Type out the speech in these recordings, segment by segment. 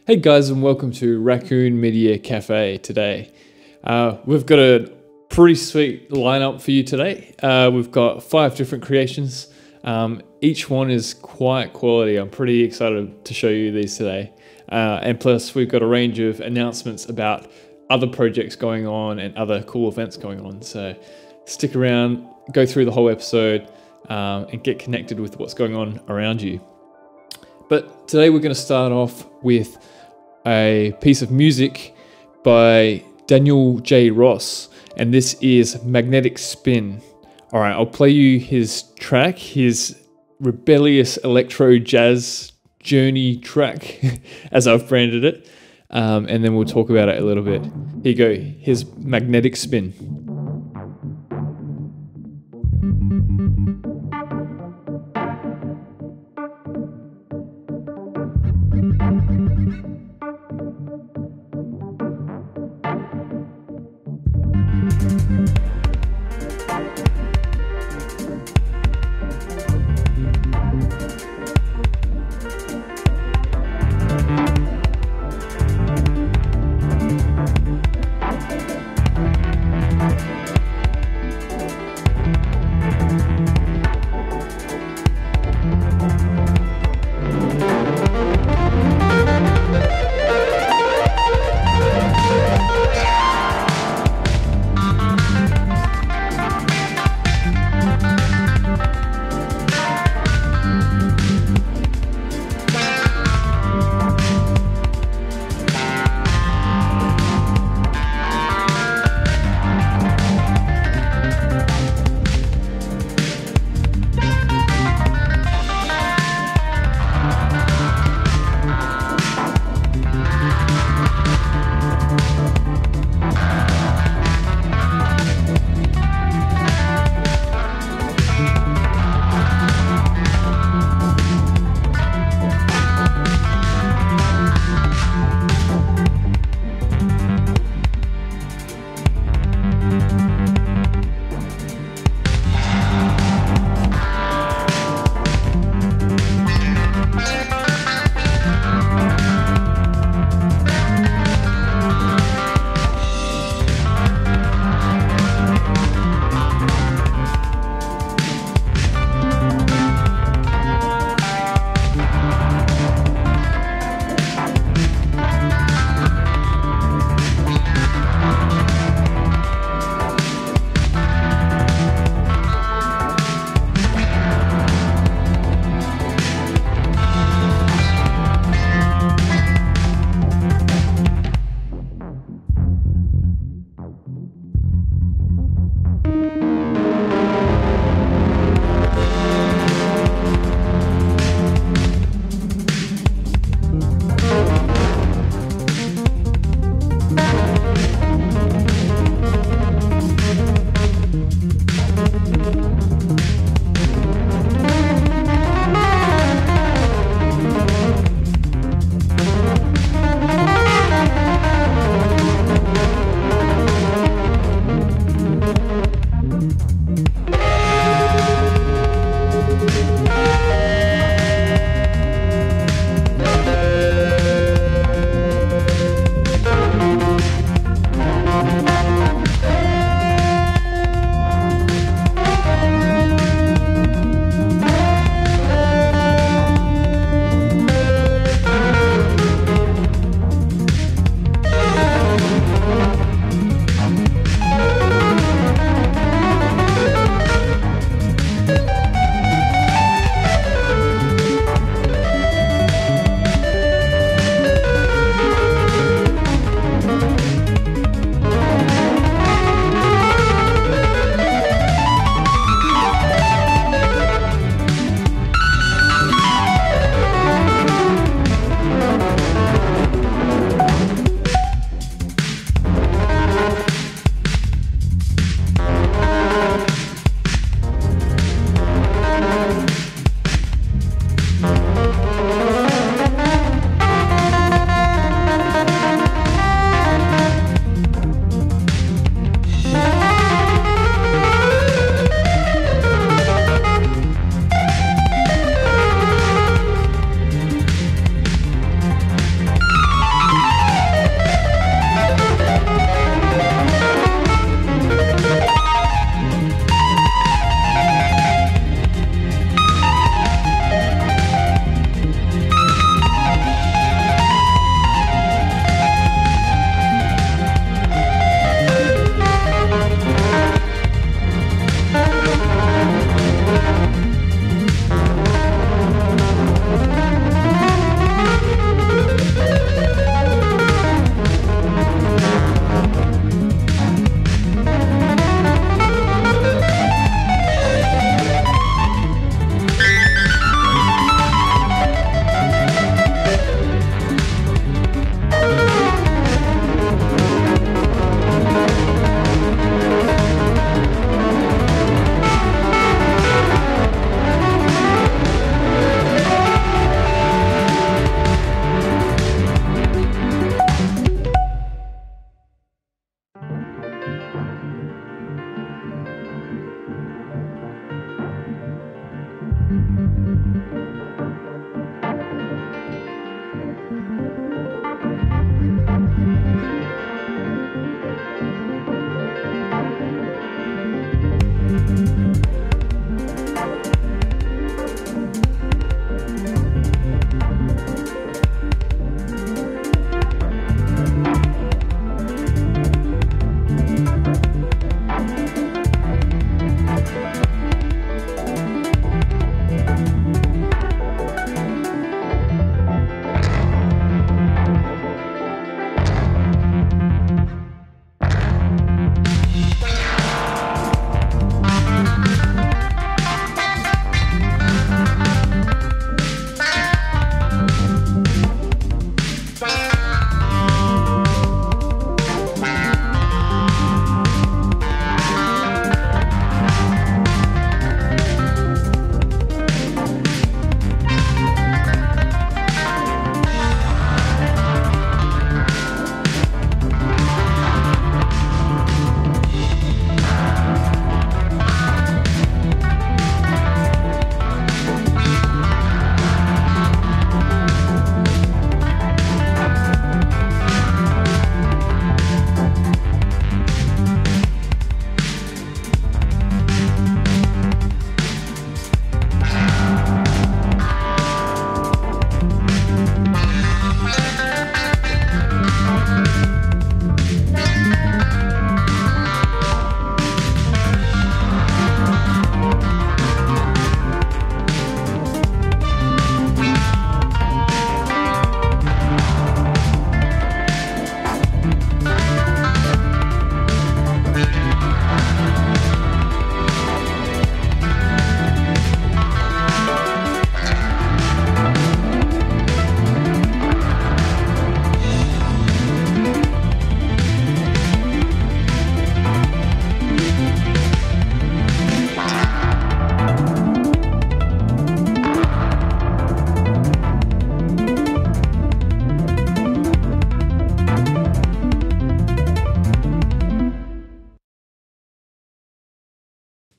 Hey guys, and welcome to Raccoon Media Cafe today. We've got a pretty sweet lineup for you today. We've got 5 different creations. Each one is quite quality. I'm pretty excited to show you these today. And plus we've got a range of announcements about other projects going on and other cool events going on. So stick around, go through the whole episode and get connected with what's going on around you. But today we're going to start off with a piece of music by Daniel J. Ross, and this is Magnetic Spin. All right, I'll play you his track, his rebellious electro jazz journey track, as I've branded it, and then we'll talk about it a little bit. Here you go, his Magnetic Spin.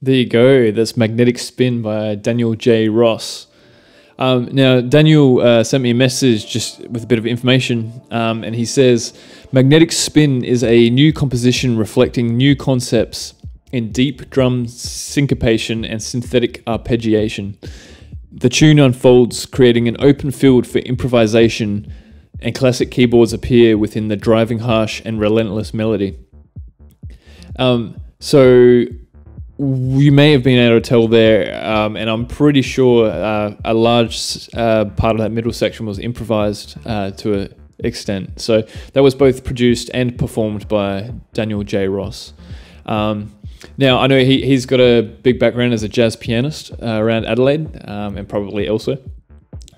There you go. That's Magnetic Spin by Daniel J. Ross. Now, Daniel sent me a message just with a bit of information, and he says, Magnetic Spin is a new composition reflecting new concepts in deep drum syncopation and synthetic arpeggiation. The tune unfolds, creating an open field for improvisation, and classic keyboards appear within the driving, harsh, and relentless melody. So you may have been able to tell there, and I'm pretty sure a large part of that middle section was improvised to an extent. So that was both produced and performed by Daniel J. Ross. Now, I know he's got a big background as a jazz pianist around Adelaide, and probably elsewhere.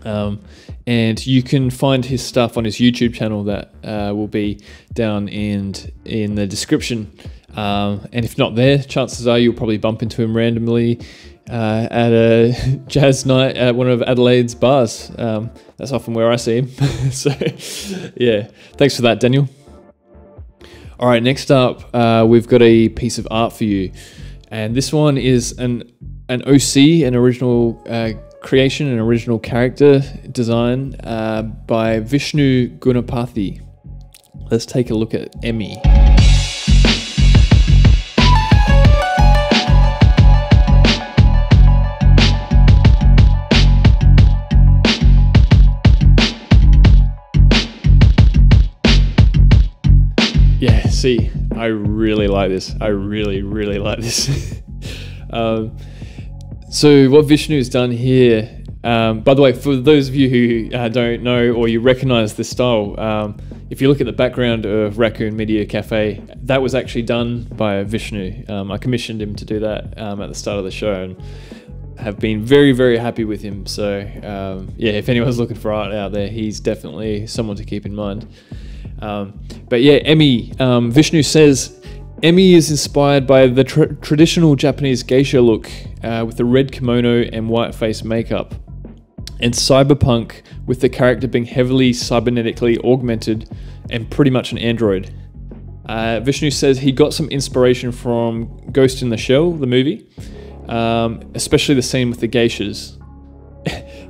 And you can find his stuff on his YouTube channel that will be down in the description. And if not there, chances are you'll probably bump into him randomly at a jazz night at one of Adelaide's bars. That's often where I see him. So, yeah, thanks for that, Daniel. All right, next up, we've got a piece of art for you. And this one is an OC, an original creation, an original character design by Vishnu Gunapathi. Let's take a look at Emmy. Yeah, see, I really like this. I really, really like this. So what Vishnu's done here, by the way, for those of you who don't know or you recognize this style, if you look at the background of Raccoon Media Cafe, that was actually done by Vishnu. I commissioned him to do that at the start of the show and have been very, very happy with him. So yeah, if anyone's looking for art out there, he's definitely someone to keep in mind. But yeah, Emmy, Vishnu says, Emmy is inspired by the traditional Japanese geisha look with the red kimono and white face makeup, and cyberpunk with the character being heavily cybernetically augmented and pretty much an android. Vishnu says he got some inspiration from Ghost in the Shell, the movie, especially the scene with the geishas.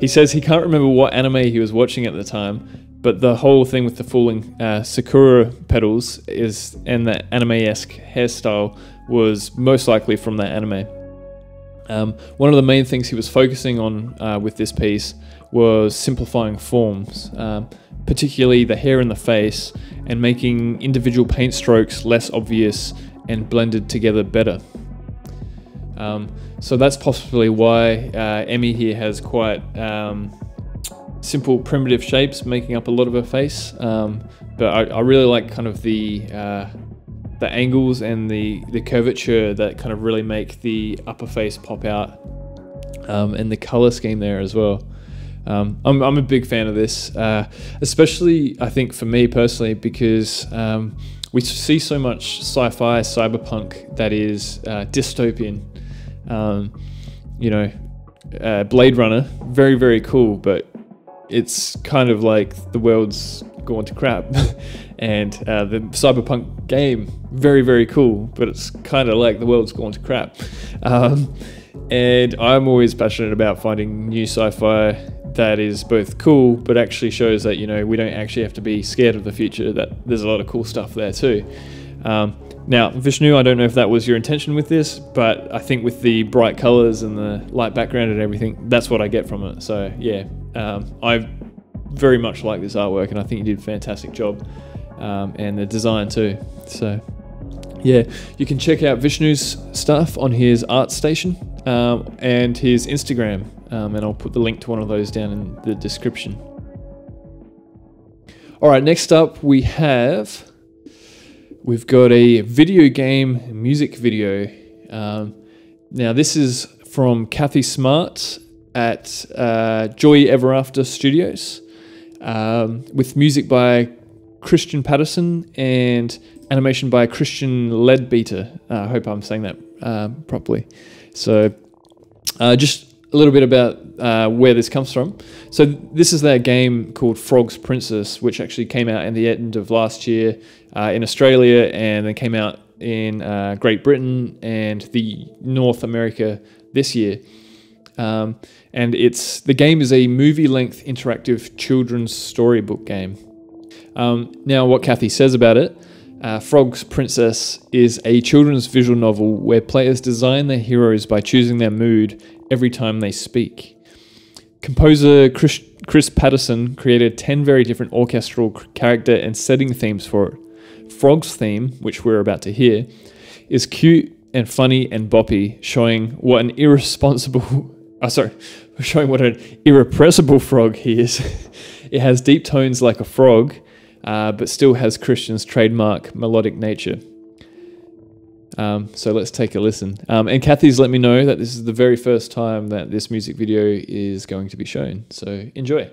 He says he can't remember what anime he was watching at the time, but the whole thing with the falling sakura petals and that anime-esque hairstyle was most likely from that anime. One of the main things he was focusing on with this piece was simplifying forms, particularly the hair and the face, and making individual paint strokes less obvious and blended together better. So that's possibly why Emmy here has quite simple primitive shapes making up a lot of her face, but I really like kind of the angles and the curvature that kind of really make the upper face pop out, and the color scheme there as well. I'm a big fan of this, especially I think for me personally, because we see so much sci-fi cyberpunk that is dystopian. You know, Blade Runner, very, very cool, but it's kind of like the world's gone to crap. And the cyberpunk game, very, very cool, but it's kind of like the world's gone to crap. And I'm always passionate about finding new sci-fi that is both cool, but actually shows that, you know, we don't actually have to be scared of the future, that there's a lot of cool stuff there too. Now, Vishnu, I don't know if that was your intention with this, but I think with the bright colors and the light background and everything, that's what I get from it. So yeah, I very much like this artwork, and I think you did a fantastic job, and the design too. So yeah, you can check out Vishnu's stuff on his ArtStation and his Instagram, and I'll put the link to one of those down in the description. All right, next up we've got a video game music video. Now this is from Kathy Smart at Joy Ever After Studios, with music by Christian Paterson and animation by Christian Leadbeater. I hope I'm saying that properly. So just a little bit about where this comes from. So this is their game called Frog's Princess, which actually came out in the end of last year in Australia, and then came out in Great Britain and the North America this year. And the game is a movie-length interactive children's storybook game. Now, what Kathy says about it, Frog's Princess is a children's visual novel where players design their heroes by choosing their mood every time they speak. Composer Chris Paterson created 10 very different orchestral character and setting themes for it. Frog's theme, which we're about to hear, is cute and funny and boppy, showing what an irrepressible frog he is. It has deep tones like a frog, but still has Christian's trademark melodic nature. So let's take a listen. And Kathy's let me know that this is the very first time that this music video is going to be shown. So enjoy.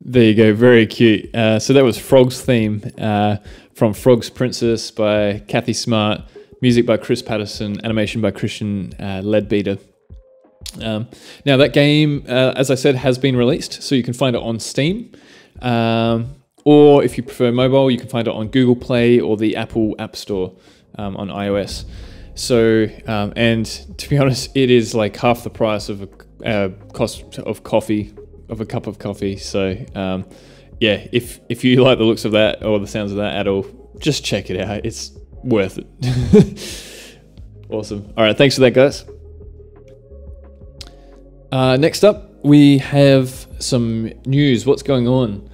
There you go, very cute. So that was Frog's theme from Frog's Princess by Kathy Smart, music by Chris Paterson, animation by Christian Leadbeater. Now that game, as I said, has been released, so you can find it on Steam, or if you prefer mobile, you can find it on Google Play or the Apple App Store on iOS. So, and to be honest, it is like half the price of a cost of coffee. Of a cup of coffee. So yeah, if you like the looks of that or the sounds of that at all, just check it out. It's worth it. Awesome. All right, thanks for that, guys. Next up, we have some news. What's going on?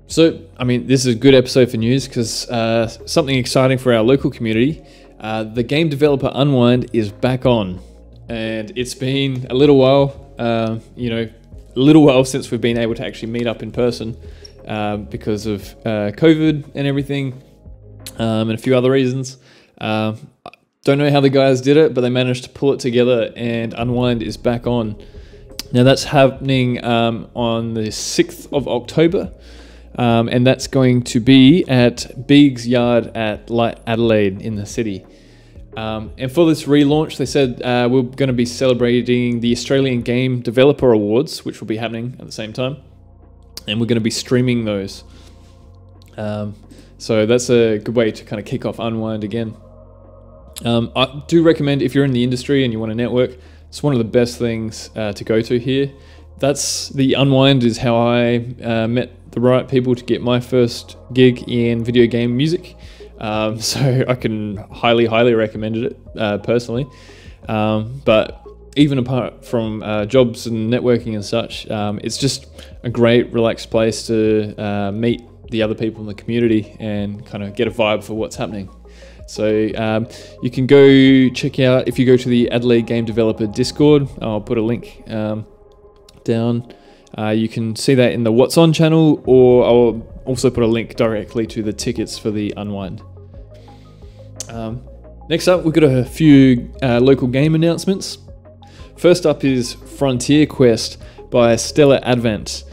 So, I mean, this is a good episode for news because something exciting for our local community. The game developer Unwind is back on, and it's been a little while, a little while since we've been able to actually meet up in person because of COVID and everything, and a few other reasons. Don't know how the guys did it, but they managed to pull it together, and Unwind is back on. Now that's happening on the 6th of October, and that's going to be at Big's Yard at AdelAIde in the city. And for this relaunch, they said we're going to be celebrating the Australian Game Developer Awards, which will be happening at the same time, and we're going to be streaming those. So that's a good way to kind of kick off Unwind again. I do recommend, if you're in the industry and you want to network, it's one of the best things to go to here. The Unwind is how I met the right people to get my first gig in video game music. So I can highly recommend it personally. But even apart from jobs and networking and such, it's just a great relaxed place to meet the other people in the community and kind of get a vibe for what's happening. So you can go check out, if you go to the AdelAIde Game Developer Discord, I'll put a link down. You can see that in the What's On channel, or I'll also put a link directly to the tickets for the Unwind. Next up, we've got a few local game announcements. First up is Frontier Quest by Stellar Advent.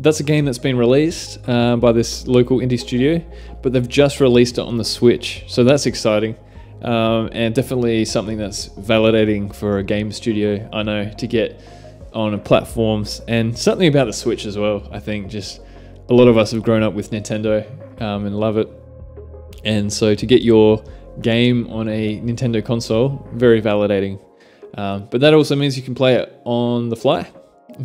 That's a game that's been released by this local indie studio, but they've just released it on the Switch, so that's exciting. And definitely something that's validating for a game studio, I know, to get on platforms, and something about the Switch as well. I think just a lot of us have grown up with Nintendo and love it, and so to get your game on a Nintendo console, very validating. But that also means you can play it on the fly,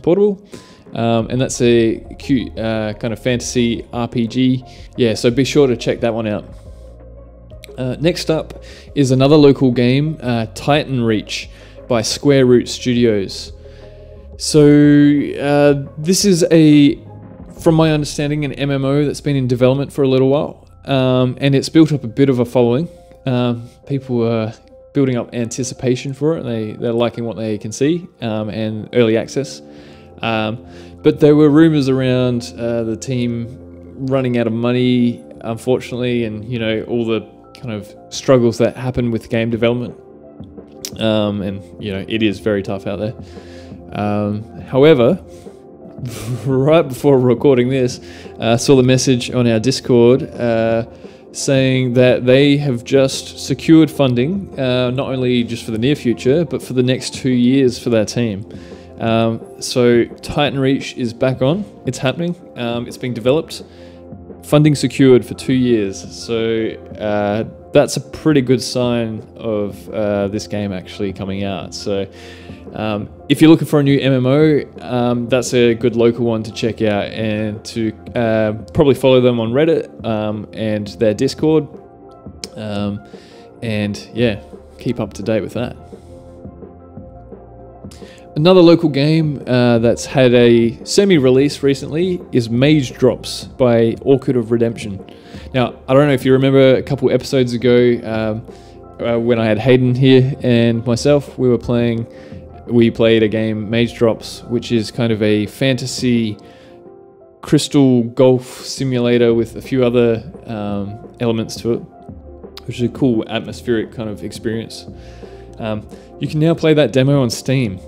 portable, and that's a cute kind of fantasy RPG. Yeah, so be sure to check that one out. Next up is another local game, Titan Reach by Square Root Studios. So this is from my understanding, an MMO that's been in development for a little while, and it's built up a bit of a following. People are building up anticipation for it. They're liking what they can see, and early access. But there were rumors around the team running out of money, unfortunately, and all the kind of struggles that happen with game development. And it is very tough out there. However, right before recording this, I saw the message on our Discord saying that they have just secured funding, not only just for the near future, but for the next 2 years for their team. So Titan Reach is back on. It's happening. It's being developed. Funding secured for 2 years. So that's a pretty good sign of this game actually coming out. So if you're looking for a new MMO, that's a good local one to check out, and to probably follow them on Reddit and their Discord, and yeah, keep up to date with that. Another local game that's had a semi-release recently is Mage Drops by Orchid of Redemption. Now, I don't know if you remember a couple episodes ago when I had Hayden here and myself, we played a game, Mage Drops, which is kind of a fantasy crystal golf simulator with a few other elements to it, which is a cool atmospheric kind of experience. You can now play that demo on Steam.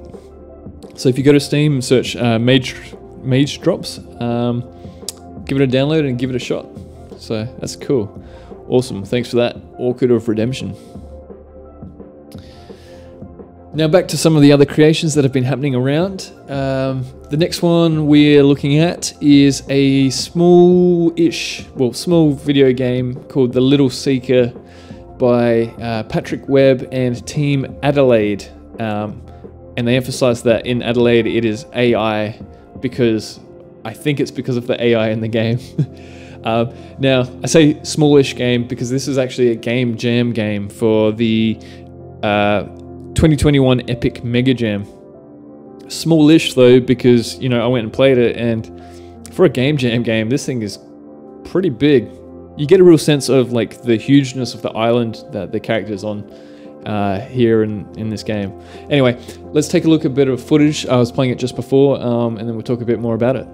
So if you go to Steam, search Mage Drops, give it a download and give it a shot. So that's cool. Awesome. Thanks for that, Orchid of Redemption. Now back to some of the other creations that have been happening around. The next one we're looking at is a small video game called The Little Seeker by Patrick Webb and Team AdelAIde. And they emphasize that in AdelAIde it is AI, because I think it's because of the AI in the game. Now, I say smallish game because this is actually a game jam game for the 2021 Epic Mega Jam. Smallish though, because I went and played it, and for a game jam game, this thing is pretty big. You get a real sense of like the hugeness of the island that the character's on here in this game. Anyway, let's take a look at a bit of footage. I was playing it just before, and then we'll talk a bit more about it.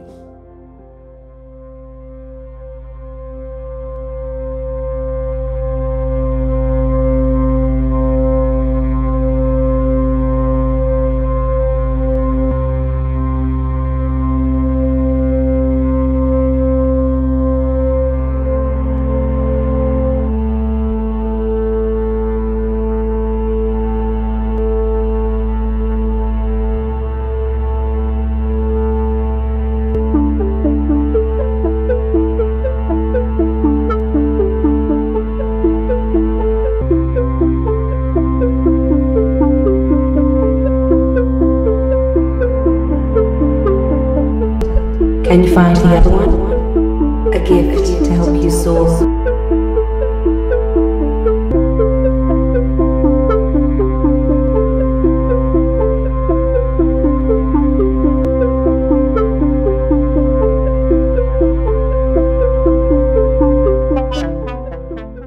Can you find the other one? A gift to help you soar.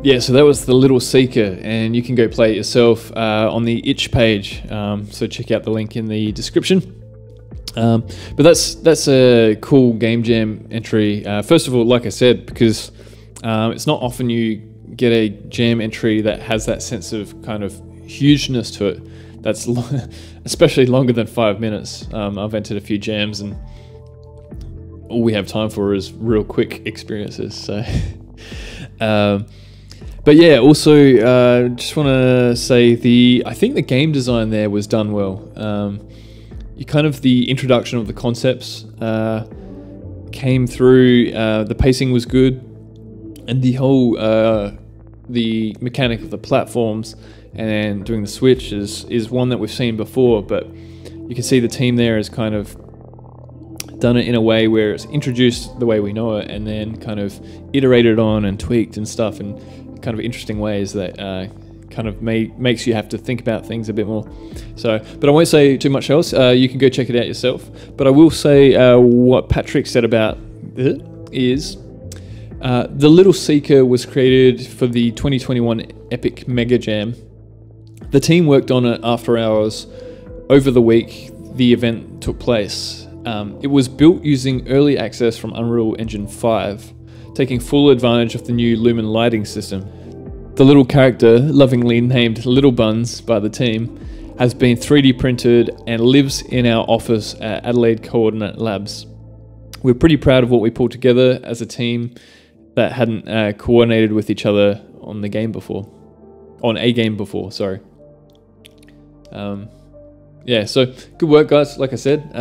Yeah, so that was The Little Seeker, and you can go play it yourself on the itch page. So check out the link in the description. But that's a cool game jam entry. First of all, like I said, because it's not often you get a jam entry that has that sense of kind of hugeness to it. That's especially longer than 5 minutes. I've entered a few jams, and all we have time for is real quick experiences. So, but yeah, also just want to say I think the game design there was done well. the introduction of the concepts came through. The pacing was good, and the whole the mechanic of the platforms and doing the switch is one that we've seen before, but you can see the team there has kind of done it in a way where it's introduced the way we know it and then kind of iterated on and tweaked and stuff in kind of interesting ways that kind of makes you have to think about things a bit more. So, but I won't say too much else. You can go check it out yourself. But I will say what Patrick said about it is the Little Seeker was created for the 2021 Epic Mega Jam. The team worked on it after hours over the week the event took place. It was built using early access from Unreal Engine 5, taking full advantage of the new Lumen lighting system. The little character, lovingly named Little Buns by the team, has been 3D printed and lives in our office at AdelAIde Coordinate Labs. We're pretty proud of what we pulled together as a team that hadn't coordinated with each other on a game before, sorry. Yeah, so good work, guys. Like I said,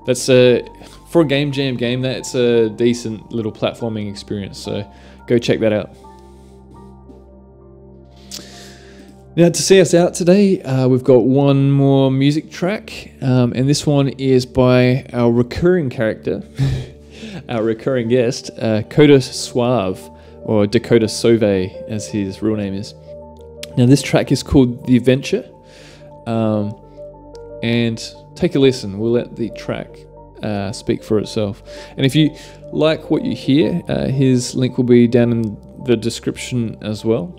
that's for a game jam game, that's a decent little platforming experience. So go check that out. Now, to see us out today, we've got one more music track, and this one is by our recurring character, our recurring guest, Koda Suave, or Dakota Suave, as his real name is. Now, this track is called The Adventure, and take a listen. We'll let the track speak for itself. And if you like what you hear, his link will be down in the description as well.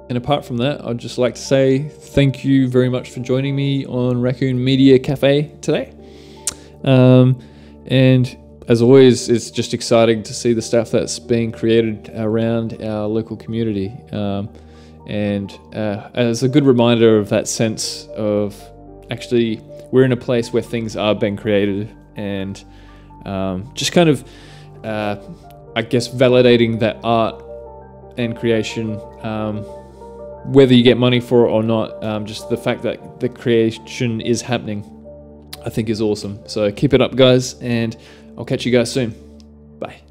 And apart from that, I'd just like to say thank you very much for joining me on Raccoon Media Cafe today. And as always, it's just exciting to see the stuff that's being created around our local community. And as a good reminder of that sense of actually we're in a place where things are being created, and just kind of, I guess, validating that art and creation, whether you get money for it or not, just the fact that the creation is happening, I think is awesome. So keep it up, guys, and I'll catch you guys soon. Bye.